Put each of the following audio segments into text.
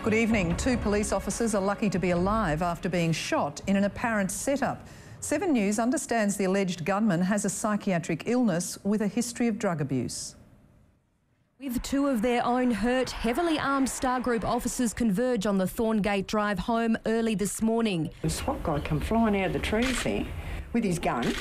Good evening. 2 police officers are lucky to be alive after being shot in an apparent set-up. 7 News understands the alleged gunman has a psychiatric illness with a history of drug abuse. With 2 of their own hurt, heavily armed Star Group officers converge on the Thorngate drive home early this morning. The SWAT guy come flying out of the trees there with his gun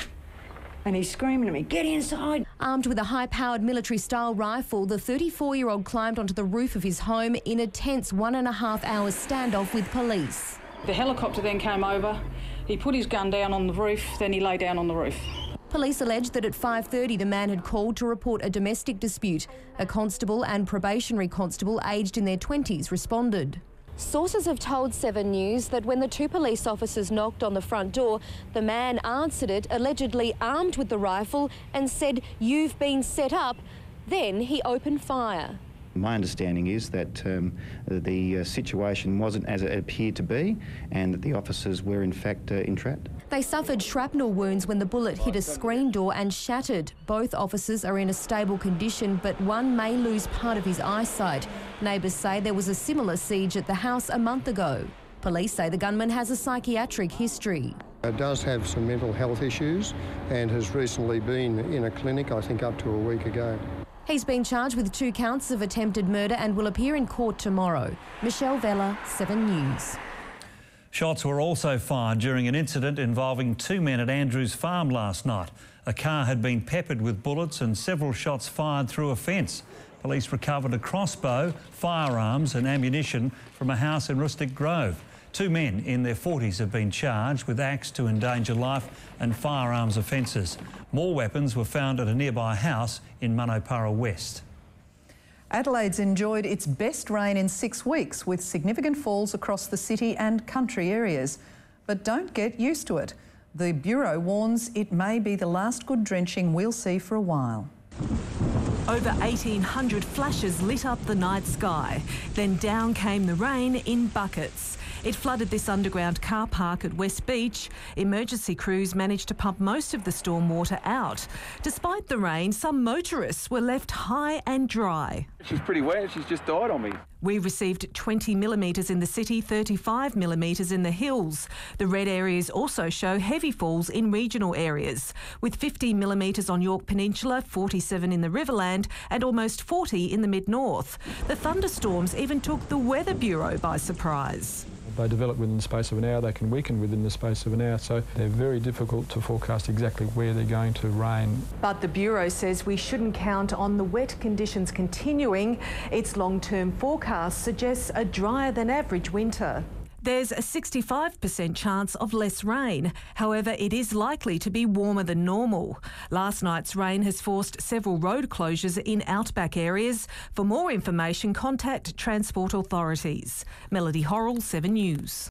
and he's screaming at me, "Get inside!" Armed with a high-powered military-style rifle, the 34-year-old climbed onto the roof of his home in a tense 1.5-hour standoff with police. The helicopter then came over. He put his gun down on the roof, then he lay down on the roof. Police alleged that at 5:30 the man had called to report a domestic dispute. A constable and probationary constable aged in their 20s responded. Sources have told 7 News that when the 2 police officers knocked on the front door, the man answered it, allegedly armed with the rifle, and said, "You've been set up." Then he opened fire. My understanding is that the situation wasn't as it appeared to be and that the officers were in fact entrapped. They suffered shrapnel wounds when the bullet hit a screen door and shattered. Both officers are in a stable condition, but one may lose part of his eyesight. Neighbours say there was a similar siege at the house a month ago. Police say the gunman has a psychiatric history. He does have some mental health issues and has recently been in a clinic, I think up to a week ago. He's been charged with 2 counts of attempted murder and will appear in court tomorrow. Michelle Vella, 7 News. Shots were also fired during an incident involving 2 men at Andrews Farm last night. A car had been peppered with bullets and several shots fired through a fence. Police recovered a crossbow, firearms and ammunition from a house in Rustic Grove. 2 men in their 40s have been charged with acts to endanger life and firearms offences. More weapons were found at a nearby house in Munopara West. Adelaide's enjoyed its best rain in 6 weeks, with significant falls across the city and country areas. But don't get used to it. The Bureau warns it may be the last good drenching we'll see for a while. Over 1,800 flashes lit up the night sky. Then down came the rain in buckets. It flooded this underground car park at West Beach. Emergency crews managed to pump most of the storm water out. Despite the rain, some motorists were left high and dry. She's pretty wet. She's just died on me. We received 20 millimetres in the city, 35 millimetres in the hills. The red areas also show heavy falls in regional areas, with 50 millimetres on York Peninsula, 47 in the Riverland and almost 40 in the mid-north. The thunderstorms even took the Weather Bureau by surprise. They develop within the space of an hour, they can weaken within the space of an hour, so they're very difficult to forecast exactly where they're going to rain. But the Bureau says we shouldn't count on the wet conditions continuing. Its long-term forecast suggests a drier than average winter. There's a 65% chance of less rain. However, it is likely to be warmer than normal. Last night's rain has forced several road closures in outback areas. For more information, contact transport authorities. Melody Horrell, 7 News.